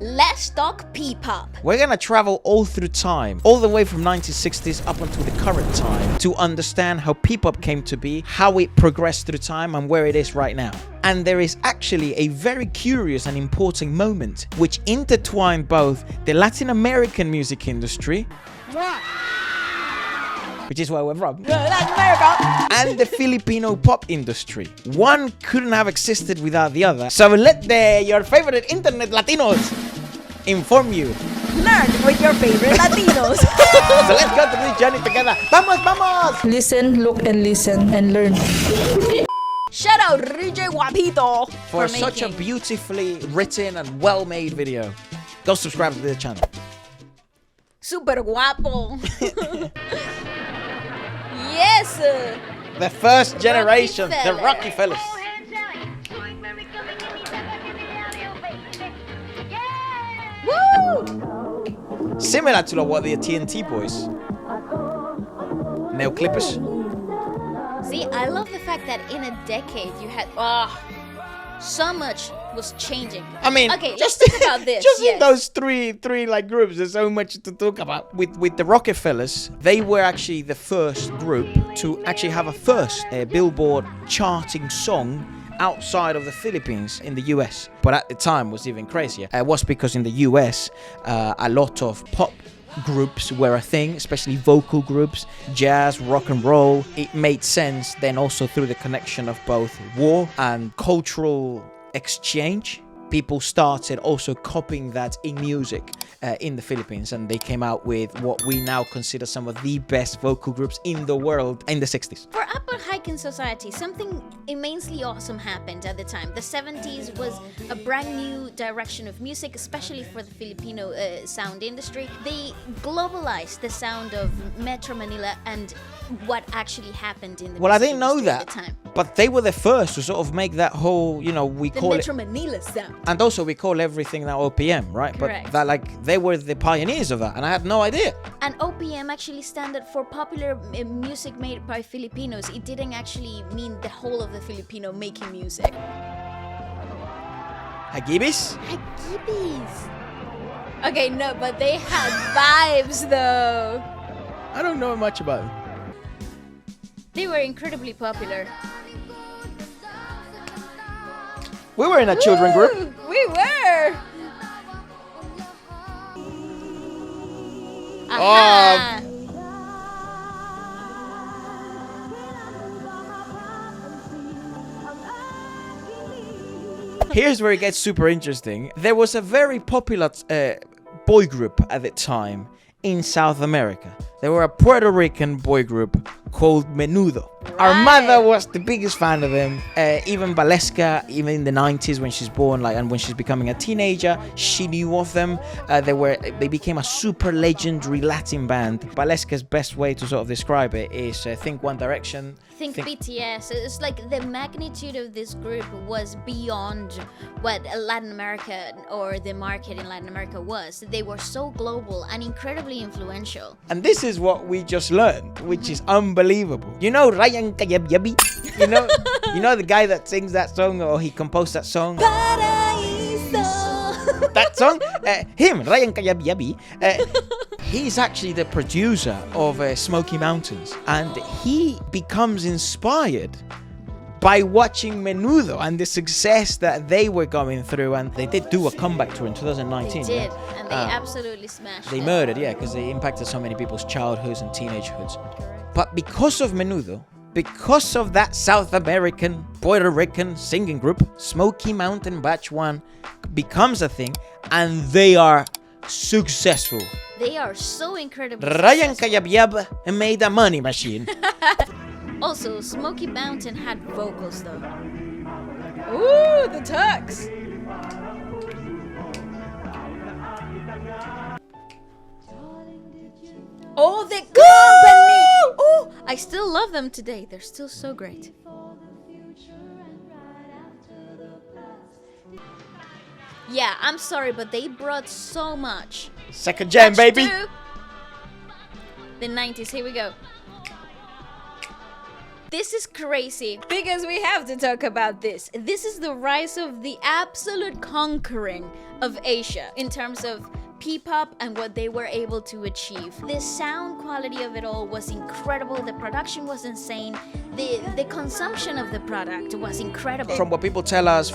Let's talk P-pop. We're gonna travel all through time, all the way from 1960s up until the current time, to understand how P-pop came to be, how it progressed through time, and where it is right now. And there is actually a very curious and important moment which intertwined both the Latin American music industry, which is where we're from, and the Filipino pop industry. One couldn't have existed without the other. So let your favorite internet Latinos inform you. Learn with your favorite Latinos. So let's go through this journey together. Vamos, vamos! Listen, look, and listen, and learn. Shout out DJ Guapito For such a beautifully written and well-made video. Go subscribe to the channel. Super guapo. Yes. The first generation, the Rocky fellas. Woo! Similar to what the TNT boys. Nail clippers. See, I love the fact that in a decade you had so much was changing. I mean, okay, let's talk about this. Just in those three like groups, there's so much to talk about. With the Rockefellers, they were actually the first group to actually have a first Billboard charting song outside of the Philippines in the US. But at the time was even crazier. It was because in the US, a lot of pop groups were a thing, especially vocal groups, jazz, rock and roll. It made sense then also through the connection of both war and cultural exchange. People started also copying that in music in the Philippines, and they came out with what we now consider some of the best vocal groups in the world in the 60s. For upper hiking society, something immensely awesome happened at the time. The 70s was a brand new direction of music, especially for the Filipino sound industry. They globalized the sound of Metro Manila and what actually happened in the Well, I music didn't know industry at that, the time. but they were the first to sort of make that whole, we The call Metro it, Manila sound. and also we call everything now OPM, right? Correct. But that they were the pioneers of that, and I had no idea. And OPM actually standard for popular music made by Filipinos. It didn't actually mean the whole of the Filipino making music. Hagibis? Hagibis. Okay, no, but they had vibes though. I don't know much about them. They were incredibly popular. We were in a children group. We were. Aha. Here's where it gets super interesting. There was a very popular boy group at the time in South America. They were a Puerto Rican boy group called Menudo. Our mother was the biggest fan of them. Even Waleska, even in the 90s when she's born, and when she's becoming a teenager, she knew of them. They became a super legendary Latin band. Waleska's best way to sort of describe it is think One Direction. Think BTS. It's like the magnitude of this group was beyond what Latin America or the market in Latin America was. They were so global and incredibly influential. And this is what we just learned, which is unbelievable. You know Ryan Kayabyabby? You know the guy that sings that song, or he composed that song? That song? Him, Ryan Kayabyabby. He's actually the producer of Smoky Mountains, and he becomes inspired by watching Menudo and the success that they were going through, and they did do a comeback tour in 2019. They did, and they absolutely smashed They it. murdered, because they impacted so many people's childhoods and teenagehoods. But because of Menudo, because of that South American, Puerto Rican singing group, Smoky Mountain Batch 1 becomes a thing, and they are successful. They are so incredibly Ryan successful. Kayabyab made a money machine. Also, Smoky Mountain had vocals though. Ooh, the tux! Oh, the company! Oh, I still love them today. They're still so great. Yeah, I'm sorry, but they brought so much. Second gen, Batch baby. 2. The 90s, here we go. This is crazy because we have to talk about this. This is the rise of the absolute conquering of Asia in terms of P-pop and what they were able to achieve. The sound quality of it all was incredible. The production was insane. The consumption of the product was incredible. From what people tell us,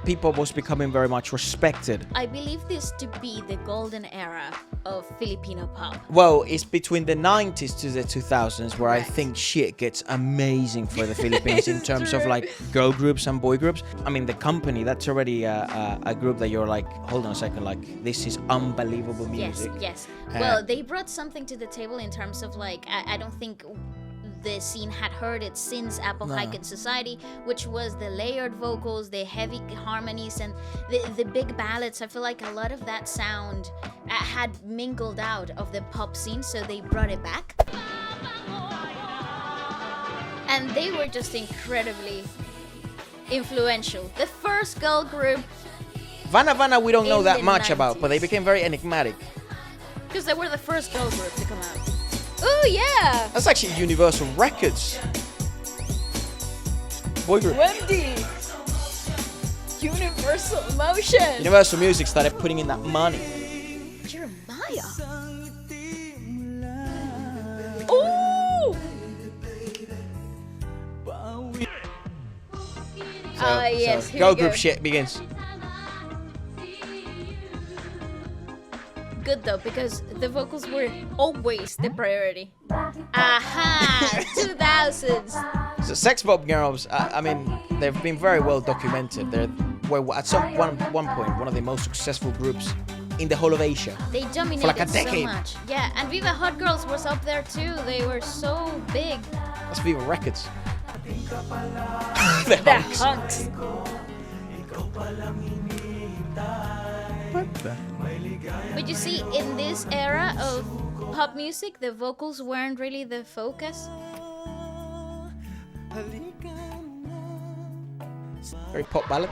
P-pop was becoming very much respected. I believe this to be the golden era of Filipino pop. Well, it's between the 90s to the 2000s where I Correct. think shit gets amazing for the Philippines in terms of like girl groups and boy groups. I mean, the company, that's already a group that you're like, hold on a second, like this is unbelievable music. Yes. Well, they brought something to the table in terms of like, I don't think the scene had heard it since Apple Haiken Society, which was the layered vocals, the heavy harmonies, and the big ballads. I feel like a lot of that sound had mingled out of the pop scene, so they brought it back. And they were just incredibly influential. The first girl group, Vanna Vanna we don't know In that the much about, 90s. but they became very enigmatic. because they were the first girl group to come out. Oh yeah! That's actually Universal Records. Boy group. Wendy! Universal Motion! Universal Music started putting in that money. Jeremiah! Ooh! Yes, here girl we go. group shit begins. Good though, because the vocals were always the priority. Aha! 2000s! So Sex Bomb Girls, I mean, they've been very well documented. They were at one point one of the most successful groups in the whole of Asia. They dominated For like a so decade. much. Yeah, and Viva Hot Girls was up there too. They were so big. That's Viva Records. The hunks. But you see, in this era of pop music, the vocals weren't really the focus. Very pop ballad.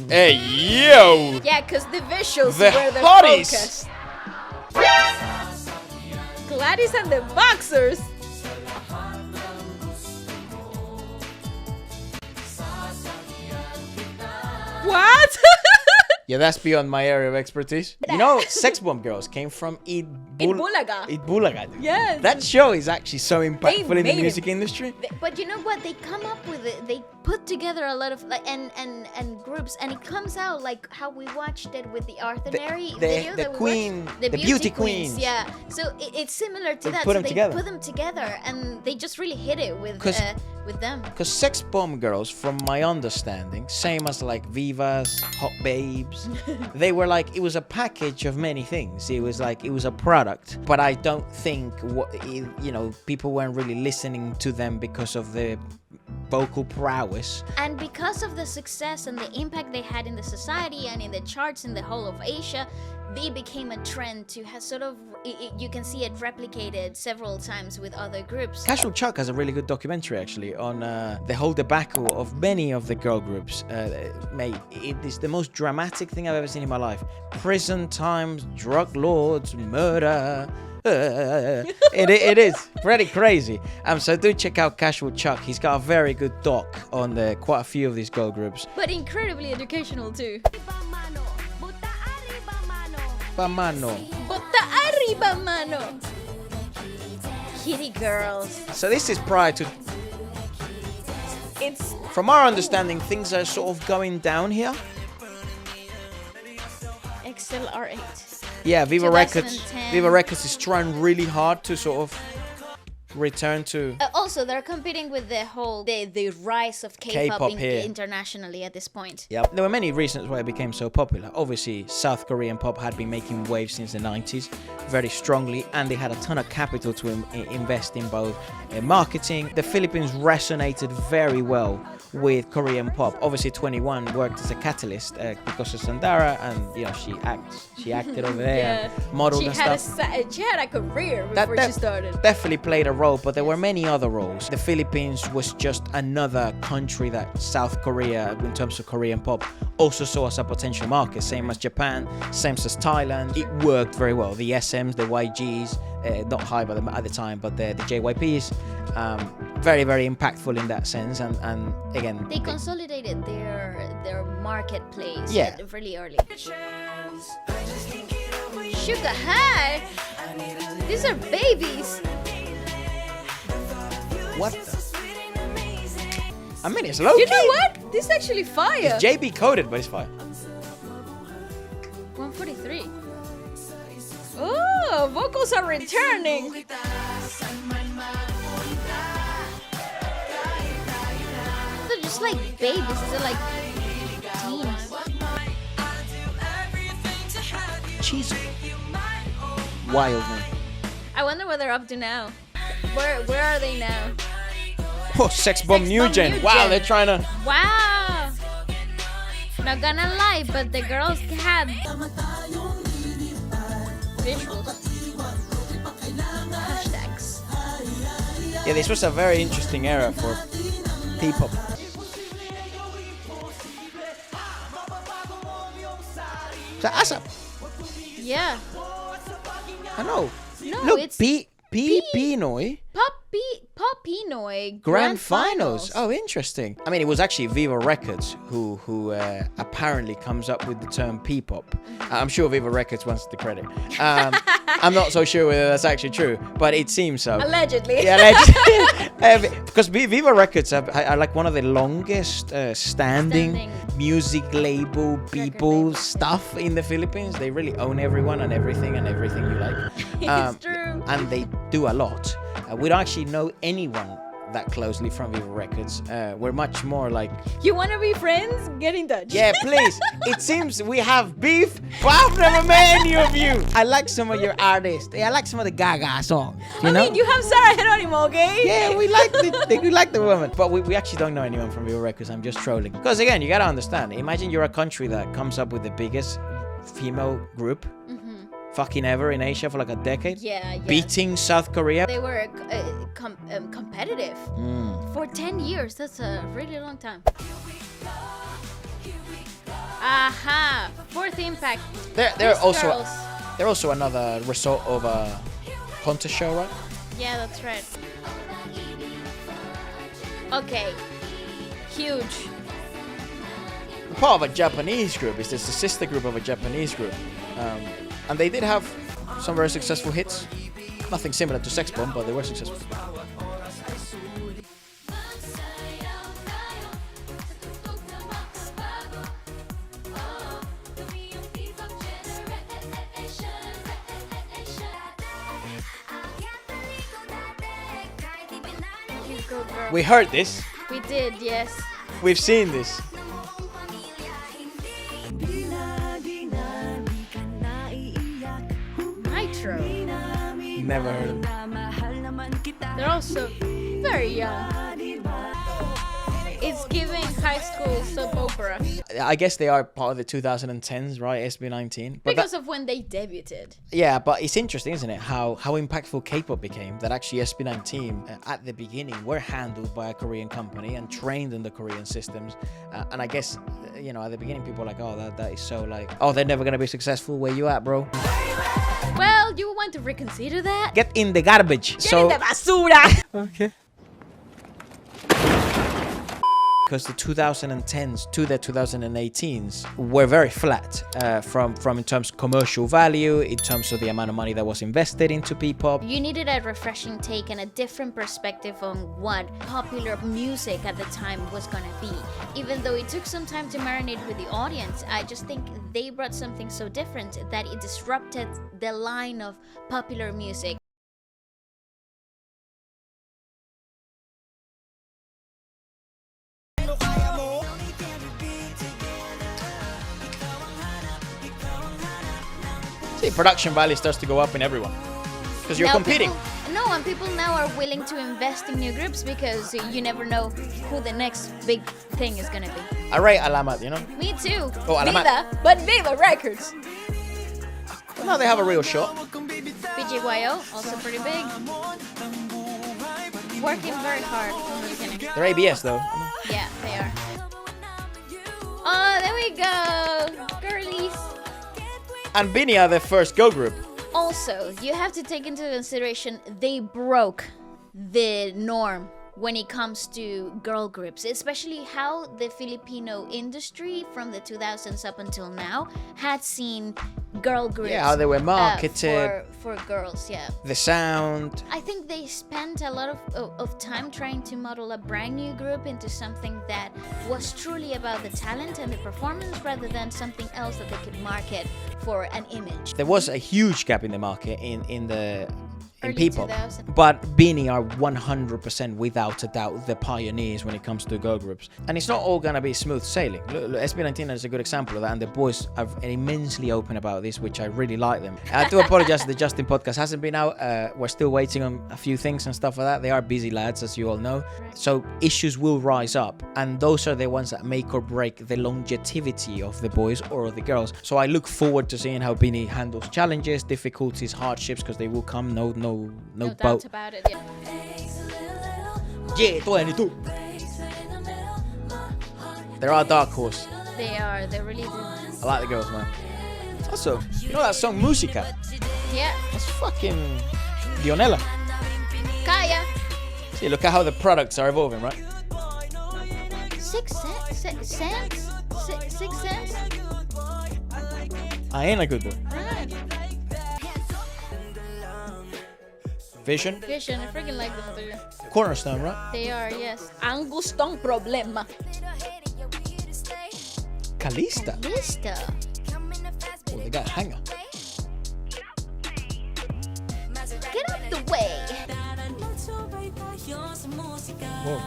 Hey yo! Yeah, because the visuals The were the hotties. focus. Gladys and the Boxers. What? Yeah, that's beyond my area of expertise. You know, Sex Bomb Girls came from Itbulaga. Itbulaga. Yes. That show is actually so impactful in the made it. music industry. But you know what? They come up with it. They put together a lot of like and groups, and it comes out like how we watched it with the Arthur Neri video the that we queen, watched. the beauty queens. Yeah. So it's similar to They that. put So them together. put them together, and they just really hit it with them. Because Sex Bomb Girls, from my understanding, same as like Vivas, Hot Babes, they were like, it was a package of many things. It was like, it was a product. But I don't think, people weren't really listening to them because of the vocal prowess. And because of the success and the impact they had in the society and in the charts in the whole of Asia, they became a trend to have sort of, you can see it replicated several times with other groups. Casual Chuck has a really good documentary actually on the whole debacle of many of the girl groups. Mate, it is the most dramatic thing I've ever seen in my life. Prison times, drug lords, murder. It is pretty crazy. So do check out Casual Chuck. He's got a very good doc on quite a few of these girl groups. But incredibly educational too. Mano. Bota arriba, mano. Kitty girls. So this is prior to. It's From our understanding, things are sort of going down here. XLR8. Yeah, Viva Records. 2010. Viva Records is trying really hard to sort of return to. Also, they're competing with the whole the rise of K-pop, K-pop here. internationally at this point. Yeah, there were many reasons why it became so popular. Obviously, South Korean pop had been making waves since the 90s very strongly, and they had a ton of capital to invest in both marketing. The Philippines resonated very well with Korean pop. Obviously, 21 worked as a catalyst because of Sandara, and she acted over there, and modeled She and had stuff. she had a career That before she started. definitely played a role, but there were many other roles. The Philippines was just another country that South Korea, in terms of Korean pop, also saw as a potential market. Same as Japan, same as Thailand. It worked very well. The SMs, the YGs, not high at the time, but the JYPs, very, very impactful in that sense. And again, they consolidated their marketplace really early. Sugar High? These are babies. What the? I mean, it's low You key. know what? This is actually fire. It's JB coded, but it's fire. 143. Oh, vocals are returning. They're just like babies. They're like teens. Jeez. Wild, man. I wonder what they're up to now. Where are they now? Oh, Sex Bomb New Gen. Wow, they're trying to... Wow. Not gonna lie, but the girls had visuals. Hashtags. Yeah, this was a very interesting era for P-pop. So, Asa. Yeah. I know. No, Look, it's Pinoy. Pop Pinoy Grand Finals. Oh, interesting. I mean, it was actually Viva Records who apparently comes up with the term P-pop. I'm sure Viva Records wants the credit. I'm not so sure whether that's actually true, but it seems so. Allegedly. Yeah, allegedly. Because Viva Records are like one of the longest standing music label people stuff in the Philippines. They really own everyone and everything you like. It's true. And they do a lot. We don't actually know anyone that closely from Viva Records. We're much more like... You want to be friends? Get in touch. Yeah, please. It seems we have beef, but I've never met any of you. I like some of your artists. I like some of the Gaga songs. You know? I mean, you have Sarah Geronimo, okay? Yeah, we like the woman. But we actually don't know anyone from Viva Records. I'm just trolling. Because again, you gotta understand. Imagine you're a country that comes up with the biggest female group fucking ever in Asia for like a decade. Yeah. Beating South Korea. They were competitive for 10 years. That's a really long time. Aha! Fourth Impact. They're These girls. also another result of a contest show, right? Yeah, that's right. Okay. Huge. Part of a Japanese group. It's just a sister group of a Japanese group. And they did have some very successful hits. Nothing similar to Sex Bomb, but they were successful. We heard this. We did, yes. We've seen this. Nitro. Never heard of them. They're also very young. It's giving high school soap opera. I guess they are part of the 2010s, right? SB19. But Because of when they debuted. yeah, but it's interesting, isn't it? How impactful K-pop became. That actually SB19 at the beginning were handled by a Korean company and trained in the Korean systems. And I guess at the beginning people were like, oh, that is so like, oh, they're never gonna be successful. Where you at, bro? Well, you want to reconsider that? Get in the garbage. Get in the basura! Okay. Because the 2010s to the 2018s were very flat from in terms of commercial value, in terms of the amount of money that was invested into P-pop. You needed a refreshing take and a different perspective on what popular music at the time was gonna be. Even though it took some time to marinate with the audience, I just think they brought something so different that it disrupted the line of popular music. See, production value starts to go up in everyone because you're competing. And people now are willing to invest in new groups because you never know who the next big thing is gonna be. I rate Alamat, Me too. Oh, Alamat. Viva, but Viva Records. Well, now they have a real shot. BJYO, also pretty big. working very hard from the beginning. They're ABS though. Yeah, they are. Oh, there we go, girlies. And Bini are the first girl group. Also, you have to take into consideration they broke the norm when it comes to girl groups, especially how the Filipino industry from the 2000s up until now had seen girl groups. Yeah, how they were marketed. For girls, yeah. The sound. I think they spent a lot of time trying to model a brand new group into something that was truly about the talent and the performance rather than something else that they could market for an image. There was a huge gap in the market in Early people. 2000s. But Bini are 100% without a doubt the pioneers when it comes to girl groups. And it's not all gonna be smooth sailing. Look, SB19 is a good example of that, and the boys are immensely open about this, which I really like them. I do apologize, the Justin podcast hasn't been out. We're still waiting on a few things and stuff like that. They are busy lads, as you all know. So issues will rise up, and those are the ones that make or break the longevity of the boys or the girls. So I look forward to seeing how Bini handles challenges, difficulties, hardships, because they will come, no doubt boat. about it. Yeah. Yeah, 22. There are dark horse. They are. They really do. I like the girls, man. Also, you know that song Musica? Yeah. That's fucking Dionella. Kaya. See, look at how the products are evolving, right? 6 cents? 6 cents? I ain't a good boy. Right. Vision. Vision, I freaking like them too. Cornerstone, right? They are, yes. Ang gustong problema. Kalista. Lista. Oh, they got a hanger. Get out the way. Whoa.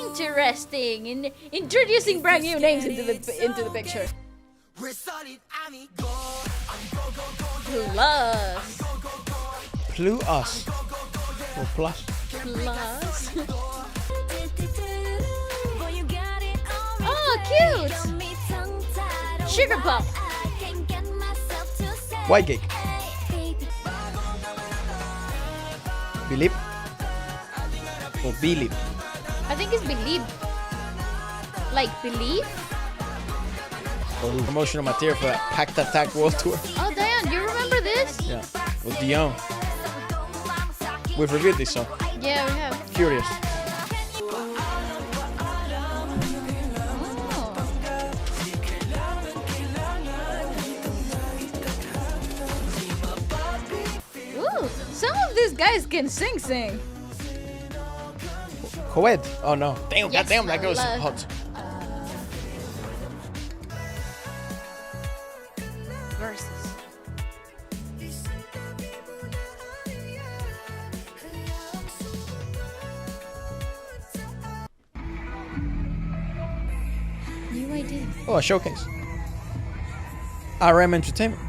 Interesting. Introducing brand new names into the picture. Plus. Or plus. Oh, cute. Sugar pop. White cake. Bilip. Or Bilip. I think it's believe. Like believe? Or promotional material for that Pact Attack World Tour. Oh, Diane, you remember this? Yeah. With Dion. We've reviewed this song. Yeah, we have. Furious. Ooh, some of these guys can sing. Co-ed. Oh no. Damn, Yes, goddamn, that goes love. hot. Versus. New idea. Oh, a showcase. RM Entertainment.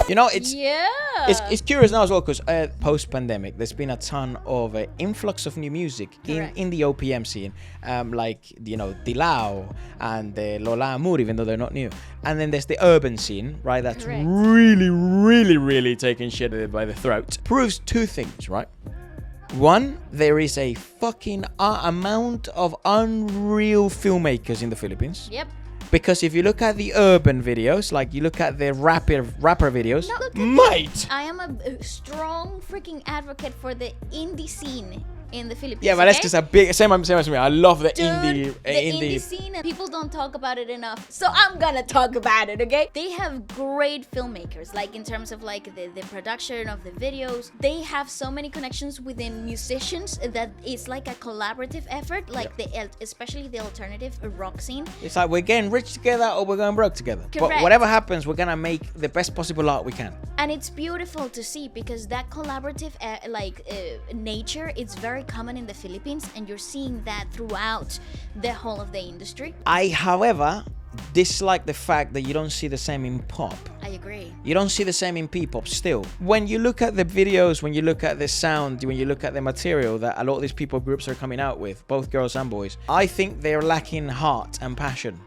You know, it's curious now as well, because post-pandemic, there's been a ton of influx of new music in the OPM scene, like, you know, Dilao and Lola Amour, even though they're not new. And then there's the urban scene, right, that's really taking shit by the throat. Proves two things, right? One, there is a fucking amount of unreal filmmakers in the Philippines. Yep. Because if you look at the urban videos, like you look at the rapper videos, mate! I am a strong freaking advocate for the indie scene in the Philippines. Yeah, but that's just a big same as me. I love the Dude, indie scene, and people don't talk about it enough. So I'm gonna talk about it, okay? They have great filmmakers, like in terms of like the production of the videos. They have so many connections within musicians that it's like a collaborative effort, like especially the alternative rock scene. It's like we're getting rich together or we're going broke together. Correct. But whatever happens, we're gonna make the best possible art we can. And it's beautiful to see because that collaborative nature, it's very common in the Philippines, and you're seeing that throughout the whole of the industry. However, dislike the fact that you don't see the same in pop. I agree. You don't see the same in P-pop still. When you look at the videos, when you look at the sound, when you look at the material that a lot of these P-pop groups are coming out with, both girls and boys, I think they're lacking heart and passion.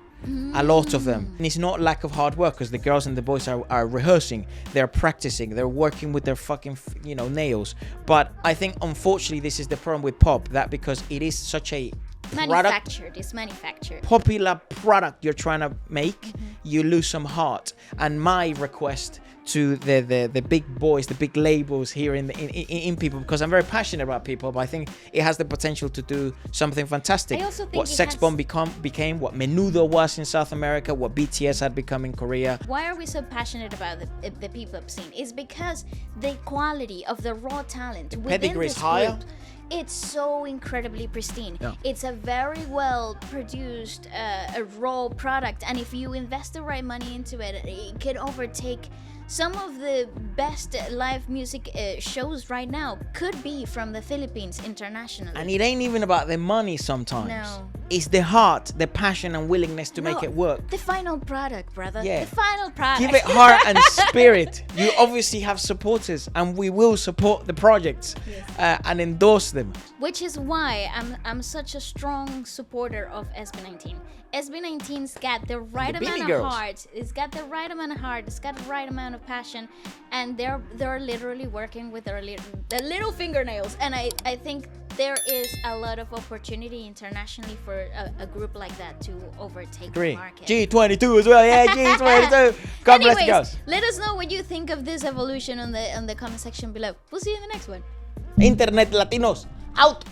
A lot of them. And it's not lack of hard work, because the girls and the boys are rehearsing, they're practicing, they're working with their fucking, nails. But I think, unfortunately, this is the problem with pop, that because it is such a manufactured. Popular product you're trying to make, you lose some heart. And my request to the big boys, the big labels here in people, because I'm very passionate about people, but I think it has the potential to do something fantastic. I also think what Sex Bomb became, what Menudo was in South America, what BTS had become in Korea. Why are we so passionate about the P-pop scene? It's because the quality of the raw talent within pedigree is this higher. group, it's so incredibly pristine. Yeah. It's a very well produced a raw product, and if you invest the right money into it, it can overtake some of the best live music shows right now. Could be from the Philippines internationally. And it ain't even about the money sometimes. No. It's the heart, the passion and willingness to make it work. The final product, brother. Yeah. The final product. Give it heart and spirit. You obviously have supporters, and we will support the projects and endorse them. Which is why I'm such a strong supporter of SB19. SB19's got the right amount of heart. It's got the right amount of heart. It's got the right amount of passion, and they're literally working with their little fingernails. And I think there is a lot of opportunity internationally for a group like that to overtake the market. G22 as well, yeah, G22. God bless you guys. Let us know what you think of this evolution on the comment section below. We'll see you in the next one. Internet Latinos, out.